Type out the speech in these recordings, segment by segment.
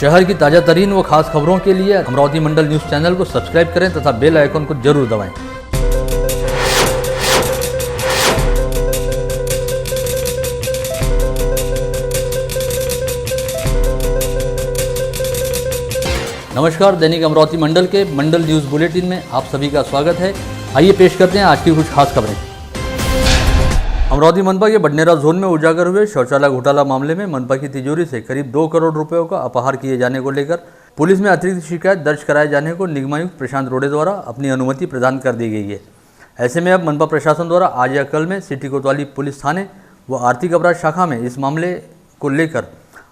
शहर की ताज़ा तरीन व खास खबरों के लिए अमरावती मंडल न्यूज़ चैनल को सब्सक्राइब करें तथा बेल आइकन को जरूर दबाएं। नमस्कार, दैनिक अमरावती मंडल के मंडल न्यूज़ बुलेटिन में आप सभी का स्वागत है। आइए पेश करते हैं आज की कुछ खास खबरें। अमरावती मनपा के बडनेरा जोन में उजागर हुए शौचालय घोटाला मामले में मनपा की तिजोरी से करीब 2 करोड़ रुपयों का अपहार किए जाने को लेकर पुलिस में अतिरिक्त शिकायत दर्ज कराए जाने को निगमायुक्त प्रशांत रोड़े द्वारा अपनी अनुमति प्रदान कर दी गई है। ऐसे में अब मनपा प्रशासन द्वारा आज या कल में सिटी कोतवाली पुलिस थाने व आर्थिक अपराध शाखा में इस मामले को लेकर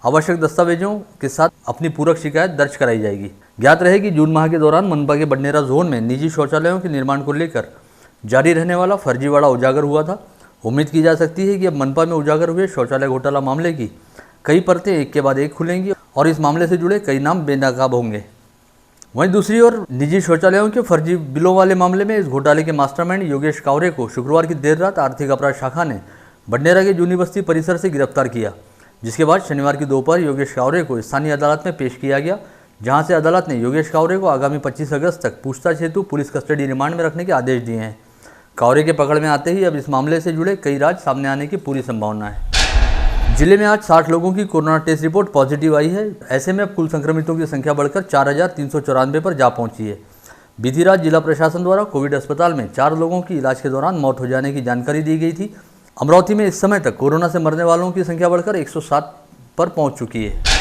आवश्यक दस्तावेजों के साथ अपनी पूरक शिकायत दर्ज कराई जाएगी। ज्ञात रहे कि जून माह के दौरान मनपा के बडनेरा जोन में निजी शौचालयों के निर्माण को लेकर जारी रहने वाला फर्जीवाड़ा उजागर हुआ था। उम्मीद की जा सकती है कि अब मनपा में उजागर हुए शौचालय घोटाला मामले की कई परतें एक के बाद एक खुलेंगी और इस मामले से जुड़े कई नाम बेनकाब होंगे। वहीं दूसरी ओर निजी शौचालयों के फर्जी बिलों वाले मामले में इस घोटाले के मास्टरमाइंड योगेश कावरे को शुक्रवार की देर रात आर्थिक अपराध शाखा ने बडनेरा के जूनी बस्ती परिसर से गिरफ्तार किया, जिसके बाद शनिवार की दोपहर योगेश कावरे को स्थानीय अदालत में पेश किया गया, जहां से अदालत ने योगेश कावरे को आगामी 25 अगस्त तक पूछताछ हेतु पुलिस कस्टडी रिमांड में रखने के आदेश दिए हैं। कावरे के पकड़ में आते ही अब इस मामले से जुड़े कई राज सामने आने की पूरी संभावना है। जिले में आज 60 लोगों की कोरोना टेस्ट रिपोर्ट पॉजिटिव आई है। ऐसे में अब कुल संक्रमितों की संख्या बढ़कर 4394 पर जा पहुंची है। बीती रात जिला प्रशासन द्वारा कोविड अस्पताल में 4 लोगों की इलाज के दौरान मौत हो जाने की जानकारी दी गई थी। अमरावती में इस समय तक कोरोना से मरने वालों की संख्या बढ़कर 107 पर पहुंच चुकी है।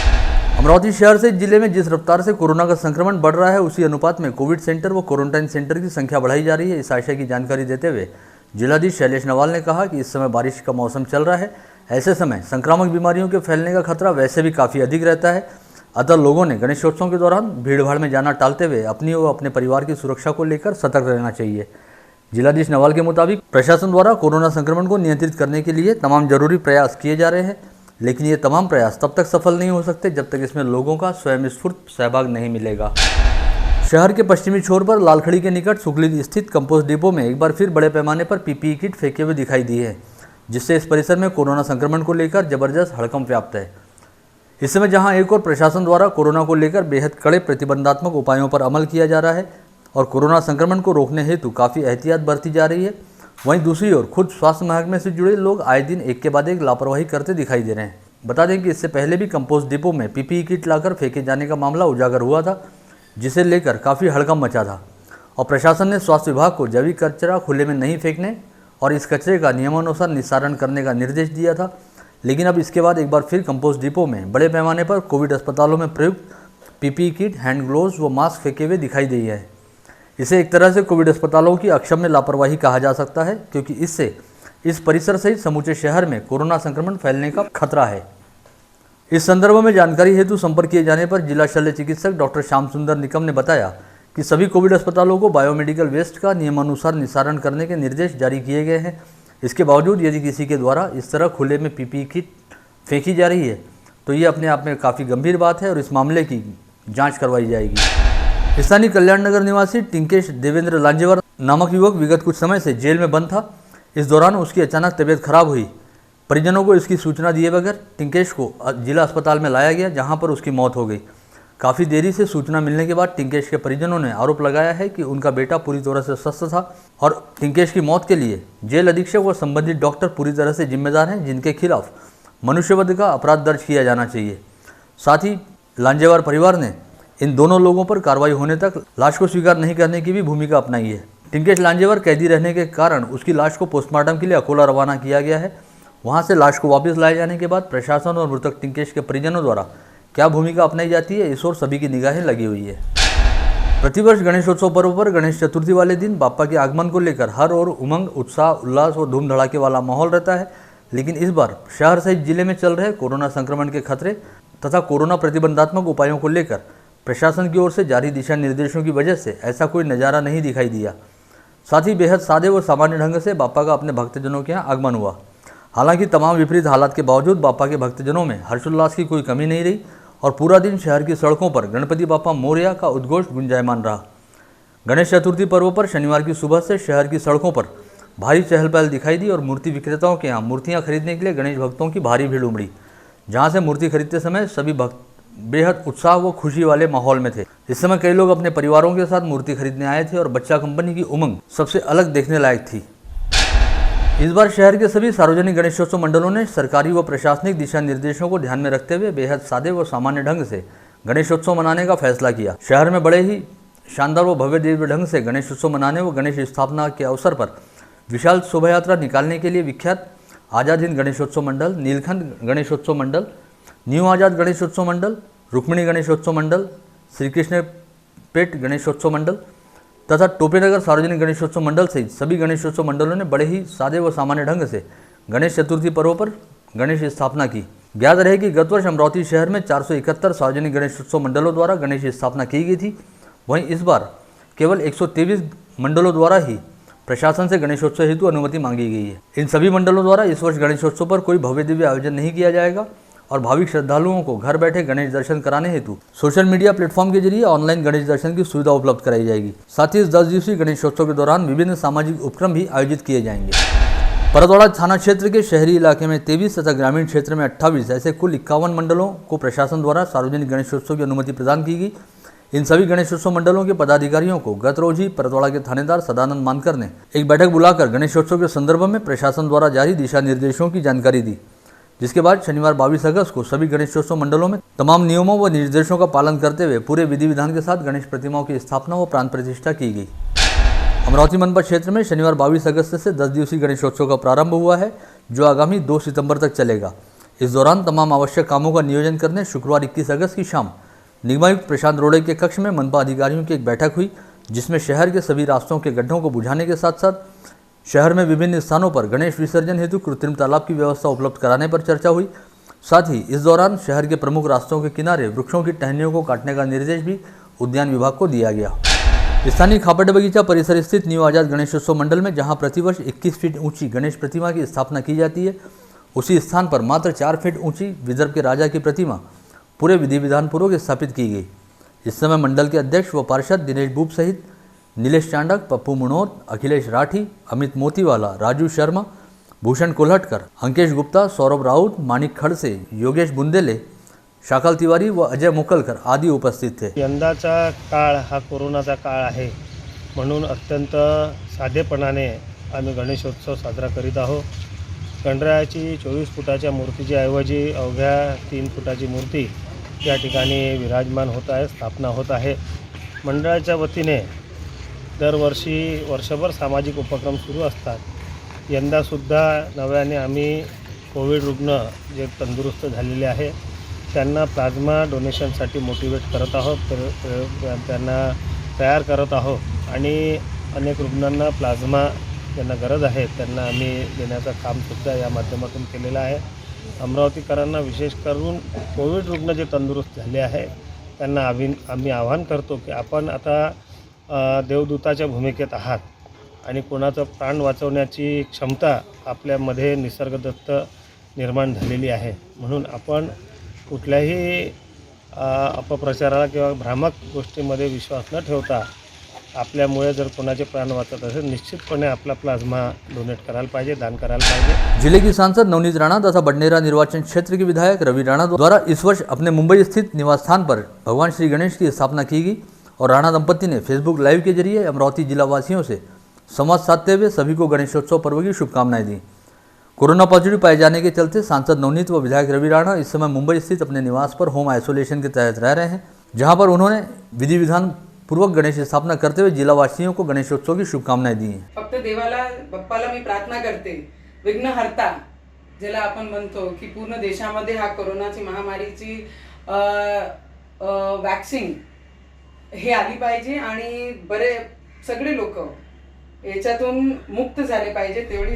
अमरावती शहर से जिले में जिस रफ्तार से कोरोना का संक्रमण बढ़ रहा है, उसी अनुपात में कोविड सेंटर व क्वारंटाइन सेंटर की संख्या बढ़ाई जा रही है। इस आशय की जानकारी देते हुए जिलाधीश शैलेश नवाल ने कहा कि इस समय बारिश का मौसम चल रहा है। ऐसे समय संक्रामक बीमारियों के फैलने का खतरा वैसे भी काफ़ी अधिक रहता है। अतः लोगों ने गणेशोत्सव के दौरान भीड़भाड़ में जाना टालते हुए अपनी व अपने परिवार की सुरक्षा को लेकर सतर्क रहना चाहिए। जिलाधीश नवाल के मुताबिक प्रशासन द्वारा कोरोना संक्रमण को नियंत्रित करने के लिए तमाम जरूरी प्रयास किए जा रहे हैं, लेकिन ये तमाम प्रयास तब तक सफल नहीं हो सकते जब तक इसमें लोगों का स्वयंस्फूर्त सहभाग नहीं मिलेगा। शहर के पश्चिमी छोर पर लालखड़ी के निकट सुखली स्थित कंपोस्ट डिपो में एक बार फिर बड़े पैमाने पर पीपीई किट फेंके हुए दिखाई दी है, जिससे इस परिसर में कोरोना संक्रमण को लेकर जबरदस्त हड़कंप व्याप्त है। इस समय जहां एक और प्रशासन द्वारा कोरोना को लेकर बेहद कड़े प्रतिबंधात्मक उपायों पर अमल किया जा रहा है और कोरोना संक्रमण को रोकने हेतु काफ़ी एहतियात बरती जा रही है, वहीं दूसरी ओर खुद स्वास्थ्य महकमे से जुड़े लोग आए दिन एक के बाद एक लापरवाही करते दिखाई दे रहे हैं। बता दें कि इससे पहले भी कंपोस्ट डिपो में पीपीई किट लाकर फेंके जाने का मामला उजागर हुआ था, जिसे लेकर काफ़ी हड़कंप मचा था और प्रशासन ने स्वास्थ्य विभाग को जैविक कचरा खुले में नहीं फेंकने और इस कचरे का नियमानुसार निस्तारण करने का निर्देश दिया था। लेकिन अब इसके बाद एक बार फिर कंपोस्ट डिपो में बड़े पैमाने पर कोविड अस्पतालों में प्रयुक्त पीपीई किट, हैंड ग्लोव्स व मास्क फेंके हुए दिखाई दी है। इसे एक तरह से कोविड अस्पतालों की अक्षम्य लापरवाही कहा जा सकता है, क्योंकि इससे इस परिसर सहित समूचे शहर में कोरोना संक्रमण फैलने का खतरा है। इस संदर्भ में जानकारी हेतु संपर्क किए जाने पर जिला शल्य चिकित्सक डॉक्टर श्याम सुंदर निकम ने बताया कि सभी कोविड अस्पतालों को बायोमेडिकल वेस्ट का नियमानुसार निस्तारण करने के निर्देश जारी किए गए हैं। इसके बावजूद यदि किसी के द्वारा इस तरह खुले में पीपीई किट फेंकी जा रही है तो ये अपने आप में काफ़ी गंभीर बात है और इस मामले की जाँच करवाई जाएगी। स्थानीय कल्याण नगर निवासी टिंकेश देवेंद्र लांजेवर नामक युवक विगत कुछ समय से जेल में बंद था। इस दौरान उसकी अचानक तबीयत खराब हुई। परिजनों को इसकी सूचना दिए बगैर टिंकेश को जिला अस्पताल में लाया गया, जहां पर उसकी मौत हो गई। काफ़ी देरी से सूचना मिलने के बाद टिंकेश के परिजनों ने आरोप लगाया है कि उनका बेटा पूरी तरह से स्वस्थ था और टिंकेश की मौत के लिए जेल अधीक्षक व संबंधित डॉक्टर पूरी तरह से जिम्मेदार हैं, जिनके खिलाफ मनुष्यवध का अपराध दर्ज किया जाना चाहिए। साथ ही लांजेवार परिवार ने इन दोनों लोगों पर कार्रवाई होने तक लाश को स्वीकार नहीं करने की भी भूमिका अपनाई है। टिंकेश लांजेवर कैदी रहने के कारण उसकी लाश को पोस्टमार्टम के लिए अकोला रवाना किया गया है। वहां से लाश को वापस लाए जाने के बाद प्रशासन और मृतक टिंकेश के परिजनों द्वारा क्या भूमिका अपनाई जाती है, इस ओर सभी की निगाहें लगी हुई है। प्रतिवर्ष गणेशोत्सव पर्व पर गणेश चतुर्थी वाले दिन बाप्पा के आगमन को लेकर हर ओर उमंग, उत्साह, उल्लास और धूम धड़ाके वाला माहौल रहता है। लेकिन इस बार शहर सहित जिले में चल रहे कोरोना संक्रमण के खतरे तथा कोरोना प्रतिबंधात्मक उपायों को लेकर प्रशासन की ओर से जारी दिशा निर्देशों की वजह से ऐसा कोई नज़ारा नहीं दिखाई दिया। साथ ही बेहद सादे व सामान्य ढंग से बाप्पा का अपने भक्तजनों के यहाँ आगमन हुआ। हालांकि तमाम विपरीत हालात के बावजूद बाप्पा के भक्तजनों में हर्षोल्लास की कोई कमी नहीं रही और पूरा दिन शहर की सड़कों पर गणपति बाप्पा मोरया का उद्घोष गुंजायमान रहा। गणेश चतुर्थी पर्व पर शनिवार की सुबह से शहर की सड़कों पर भारी चहल पहल दिखाई दी और मूर्ति विक्रेताओं के यहाँ मूर्तियाँ खरीदने के लिए गणेश भक्तों की भारी भीड़ उमड़ी, जहाँ से मूर्ति खरीदते समय सभी बेहद उत्साह व खुशी वाले माहौल में थे। इस समय कई लोग अपने परिवारों के साथ मूर्ति खरीदने आए थे और बच्चा कंपनी की उमंग सबसे अलग देखने लायक थी। इस बार शहर के सभी सार्वजनिक गणेशोत्सव मंडलों ने सरकारी व प्रशासनिक दिशा निर्देशों को ध्यान में रखते हुए बेहद सादे व सामान्य ढंग से गणेशोत्सव मनाने का फैसला किया। शहर में बड़े ही शानदार व भव्य दिव्य ढंग से गणेशोत्सव मनाने व गणेश स्थापना के अवसर पर विशाल शोभा यात्रा निकालने के लिए विख्यात आज़ाद हिंद गणेशोत्सव मंडल, नीलखंड गणेशोत्सव मंडल, न्यू आज़ाद गणेशोत्सव मंडल, रुक्मिणी गणेशोत्सव मंडल, श्री कृष्ण पेट गणेशोत्सव मंडल तथा टोपेनगर सार्वजनिक गणेशोत्सव मंडल सहित सभी गणेशोत्सव मंडलों ने बड़े ही सादे व सामान्य ढंग से गणेश चतुर्थी पर्व पर गणेश स्थापना की। ज्ञात रहे कि गत वर्ष अमरावती शहर में 471 सार्वजनिक गणेशोत्सव मंडलों द्वारा गणेश स्थापना की गई थी। वहीं इस बार केवल 123 मंडलों द्वारा ही प्रशासन से गणेशोत्सव हेतु अनुमति मांगी गई है। इन सभी मंडलों द्वारा इस वर्ष गणेशोत्सव पर कोई भव्य दिव्य आयोजन नहीं किया जाएगा और भाविक श्रद्धालुओं को घर बैठे गणेश दर्शन कराने हेतु सोशल मीडिया प्लेटफॉर्म के जरिए ऑनलाइन गणेश दर्शन की सुविधा उपलब्ध कराई जाएगी। साथ ही इस 10 दिवसीय गणेशोत्सव के दौरान विभिन्न सामाजिक उपक्रम भी आयोजित किए जाएंगे। परतवाड़ा थाना क्षेत्र के शहरी इलाके में 23 तथा ग्रामीण क्षेत्र में 28 ऐसे कुल 51 मंडलों को प्रशासन द्वारा सार्वजनिक गणेशोत्सव की अनुमति प्रदान की गई। इन सभी गणेशोत्सव मंडलों के पदाधिकारियों को गत रोज ही परतवाड़ा के थानेदार सदानंद मानकर ने एक बैठक बुलाकर गणेशोत्सव के संदर्भ में प्रशासन द्वारा जारी दिशा निर्देशों की जानकारी दी, जिसके बाद शनिवार 22 अगस्त को सभी गणेशोत्सव मंडलों में तमाम नियमों व निर्देशों का पालन करते हुए पूरे विधि विधान के साथ गणेश प्रतिमाओं की स्थापना व प्राण प्रतिष्ठा की गई। अमरावती मनपा क्षेत्र में शनिवार 22 अगस्त से 10 दिवसीय गणेशोत्सव का प्रारंभ हुआ है, जो आगामी 2 सितंबर तक चलेगा। इस दौरान तमाम आवश्यक कामों का नियोजन करने शुक्रवार 21 अगस्त की शाम निगमायुक्त प्रशांत रोड़े के कक्ष में मनपा अधिकारियों की एक बैठक हुई, जिसमें शहर के सभी रास्तों के गड्ढों को बुझाने के साथ साथ शहर में विभिन्न स्थानों पर गणेश विसर्जन हेतु कृत्रिम तालाब की व्यवस्था उपलब्ध कराने पर चर्चा हुई। साथ ही इस दौरान शहर के प्रमुख रास्तों के किनारे वृक्षों की टहनियों को काटने का निर्देश भी उद्यान विभाग को दिया गया। स्थानीय खापट बगीचा परिसर स्थित न्यू आज़ाद गणेशोत्सव मंडल में जहां प्रतिवर्ष 21 फीट ऊंची गणेश प्रतिमा की स्थापना की जाती है, उसी स्थान पर मात्र 4 फीट ऊंची विदर्भ के राजा की प्रतिमा पूरे विधि विधान पूर्वक स्थापित की गई। इस समय मंडल के अध्यक्ष व पार्षद दिनेश बूब सहित नीलेश चांडक, पप्पू मनोद, अखिलेश राठी, अमित मोतीवाला, राजू शर्मा, भूषण कोल्हटकर, अंकेश गुप्ता, सौरभ राउत, माणिक खड़से, योगेश बुंदेले, शाकल तिवारी व अजय मुकलकर आदि उपस्थित थे। यंदाचा काळ हा कोरोनाचा काळ आहे, म्हणून अत्यंत साधेपणाने आम्ही गणेशोत्सव साजरा करीत आहोत। गणरायाची 24 फुटाच्या मूर्तीच्या ऐवजी अवघ्या 3 फुटाची मूर्ती या ठिकाणी विराजमान होत आहे, स्थापना होत आहे। मंडळाच्या वतीने दरवर्षी वर्षभर सामाजिक उपक्रम सुरू असतात। यंदासुद्धा नव्याने आम्ही कोविड रुग्ण जे तंदुरुस्त झालेले आहे त्यांना प्लाझ्मा डोनेशनसाठी मोटिवेट करत आहोत, त्यांना तयार करत आहोत आणि अनेक रुग्णांना प्लाझ्मा ज्यांना गरज आहे त्यांना आम्ही देण्याचं कामसुद्धा या माध्यमातून केलेलं आहे। अमरावतीकरांना विशेष करून कोविड रुग्ण जे तंदुरुस्त झाले आहे त्यांना आम्ही आवाहन करतो की आपण आता देवदूताच्या भूमिकेत आहात आणि कोणाचं प्राण वाचवण्याची क्षमता आपल्यामध्ये निसर्गदत्त निर्माण झालेली आहे, म्हणून आपण कुठल्याही अपप्रचाराला किंवा भ्रामक गोष्टीमध्ये विश्वास न ठेवता आपल्यामुळे जर कोणाचे प्राण वाचत असेल निश्चितपणे आपला प्लाज्मा डोनेट करायला पाहिजे, दान करायला पाहिजे। जिले की सांसद नवनीत राणा तथा बडनेरा निर्वाचन क्षेत्र के विधायक रवि राणा द्वारा इस वर्ष अपने मुंबई स्थित निवास स्थान पर भगवान श्री गणेश की स्थापना की गई और राणा दंपति ने फेसबुक लाइव के जरिए अमरावती जिला वासियों से संवाद साधते हुए सभी को गणेशोत्सव पर्व की शुभकामनाएं दी। कोरोना पॉजिटिव पाए जाने के चलते सांसद नवनीत व विधायक रवि राणा इस समय मुंबई स्थित अपने निवास पर होम आइसोलेशन के तहत रह रहे हैं, जहां पर उन्होंने विधि विधान पूर्वक गणेश स्थापना करते हुए जिलावासियों को गणेशोत्सव की शुभकामनाएं दी हैं। फक्त देवाला बाप्पाला मी प्रार्थना करते, विघ्नहर्ता ज्याला आपण म्हणतो की पूर्ण देशामध्ये हा कोरोनाची महामारीची वॅक्सिन हे आली पाहिजे आणि बरे सगळे लोक याच्यातून मुक्त झाले पाहिजे तेवढी।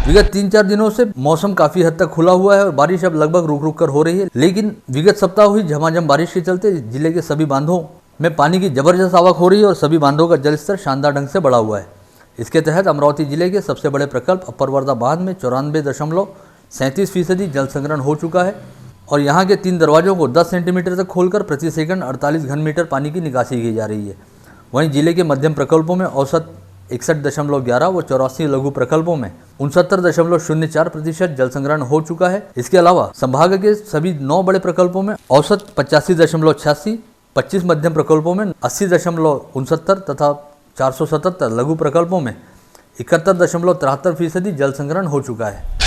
विगत 3-4 दिनों से मौसम काफी हद तक खुला हुआ है और बारिश अब लगभग रुक रुक कर हो रही है, लेकिन विगत सप्ताह हुई झमाझम बारिश के चलते जिले के सभी बांधों में पानी की जबरदस्त आवक हो रही है और सभी बांधों का जलस्तर शानदार ढंग से बढ़ा हुआ है। इसके तहत अमरावती जिले के सबसे बड़े प्रकल्प अपर वर्धा बांध में 94.37% जल संग्रहण हो चुका है और यहाँ के 3 दरवाजों को 10 सेंटीमीटर तक खोलकर प्रति सेकंड 48 घन मीटर पानी की निकासी की जा रही है। वहीं जिले के मध्यम प्रकल्पों में औसत 61.11 व 84 लघु प्रकल्पों में 69.04% जल संग्रहण हो चुका है। इसके अलावा संभाग के सभी 9 बड़े प्रकल्पों में औसत 85.86, 25 मध्यम प्रकल्पों में 80.69 तथा 477 लघु प्रकल्पों में 71.73% जल संग्रहण हो चुका है।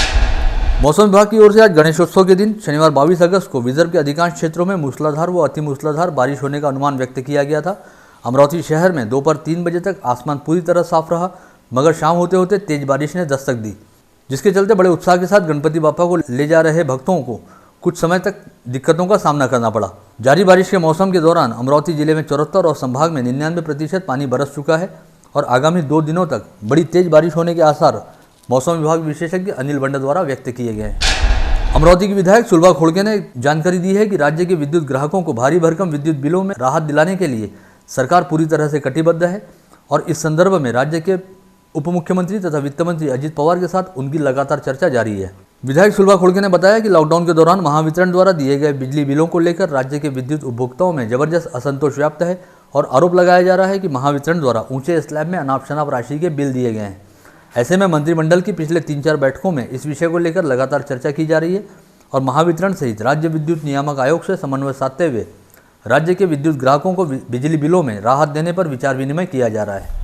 मौसम विभाग की ओर से आज गणेशोत्सव के दिन शनिवार 22 अगस्त को विदर्भ के अधिकांश क्षेत्रों में मूसलाधार व अति मूसलाधार बारिश होने का अनुमान व्यक्त किया गया था। अमरावती शहर में दोपहर 3 बजे तक आसमान पूरी तरह साफ रहा, मगर शाम होते होते तेज बारिश ने दस्तक दी, जिसके चलते बड़े उत्साह के साथ गणपति बापा को ले जा रहे भक्तों को कुछ समय तक दिक्कतों का सामना करना पड़ा। जारी बारिश के मौसम के दौरान अमरावती जिले में 74 और संभाग में 99% पानी बरस चुका है और आगामी 2 दिनों तक बड़ी तेज बारिश होने के आसार मौसम विभाग विशेषज्ञ अनिल बंडा द्वारा व्यक्त किए गए हैं। अमरावती के विधायक सुलभा खोड़के ने जानकारी दी है कि राज्य के विद्युत ग्राहकों को भारी भरकम विद्युत बिलों में राहत दिलाने के लिए सरकार पूरी तरह से कटिबद्ध है और इस संदर्भ में राज्य के उप मुख्यमंत्री तथा वित्त मंत्री अजित पवार के साथ उनकी लगातार चर्चा जारी है। विधायक सुलभा खोड़के ने बताया कि लॉकडाउन के दौरान महावितरण द्वारा दिए गए बिजली बिलों को लेकर राज्य के विद्युत उपभोक्ताओं में जबरदस्त असंतोष व्याप्त है और आरोप लगाया जा रहा है कि महावितरण द्वारा ऊंचे स्लैब में अनाप शनाप राशि के बिल दिए गए हैं। ऐसे में मंत्रिमंडल की पिछले 3-4 बैठकों में इस विषय को लेकर लगातार चर्चा की जा रही है और महावितरण सहित राज्य विद्युत नियामक आयोग से समन्वय साधते हुए राज्य के विद्युत ग्राहकों को बिजली बिलों में राहत देने पर विचार विनिमय किया जा रहा है।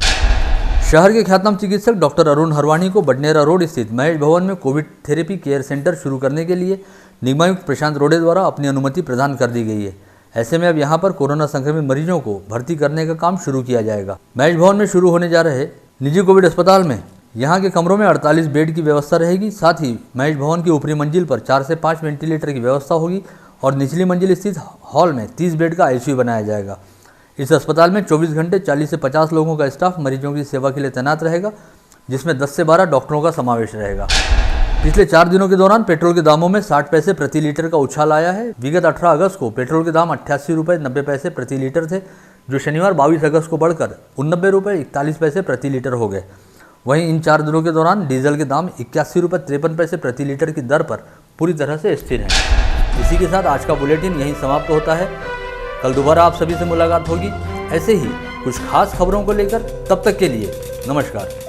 शहर के ख्यातनाम चिकित्सक डॉक्टर अरुण हरवाणी को बडनेरा रोड स्थित महेश भवन में कोविड थेरेपी केयर सेंटर शुरू करने के लिए निगमायुक्त प्रशांत रोडे द्वारा अपनी अनुमति प्रदान कर दी गई है। ऐसे में अब यहां पर कोरोना संक्रमित मरीजों को भर्ती करने का काम शुरू किया जाएगा। महेश भवन में शुरू होने जा रहे निजी कोविड अस्पताल में यहाँ के कमरों में 48 बेड की व्यवस्था रहेगी। साथ ही महेश भवन की ऊपरी मंजिल पर 4 से 5 वेंटिलेटर की व्यवस्था होगी और निचली मंजिल स्थित हॉल में 30 बेड का आईसीयू बनाया जाएगा। इस अस्पताल में 24 घंटे 40 से 50 लोगों का स्टाफ मरीजों की सेवा के लिए तैनात रहेगा, जिसमें 10 से 12 डॉक्टरों का समावेश रहेगा। पिछले 4 दिनों के दौरान पेट्रोल के दामों में 60 पैसे प्रति लीटर का उछाल आया है। विगत 18 अगस्त को पेट्रोल के दाम 88 रुपये 90 पैसे प्रति लीटर थे, जो शनिवार 22 अगस्त को बढ़कर 89 रुपये 41 पैसे प्रति लीटर हो गए। वहीं इन 4 दिनों के दौरान डीजल के दाम 81 रुपये 53 पैसे प्रति लीटर की दर पर पूरी तरह से स्थिर हैं। इसी के साथ आज का बुलेटिन यहीं समाप्त होता है। कल दोबारा आप सभी से मुलाकात होगी ऐसे ही कुछ खास खबरों को लेकर। तब तक के लिए नमस्कार।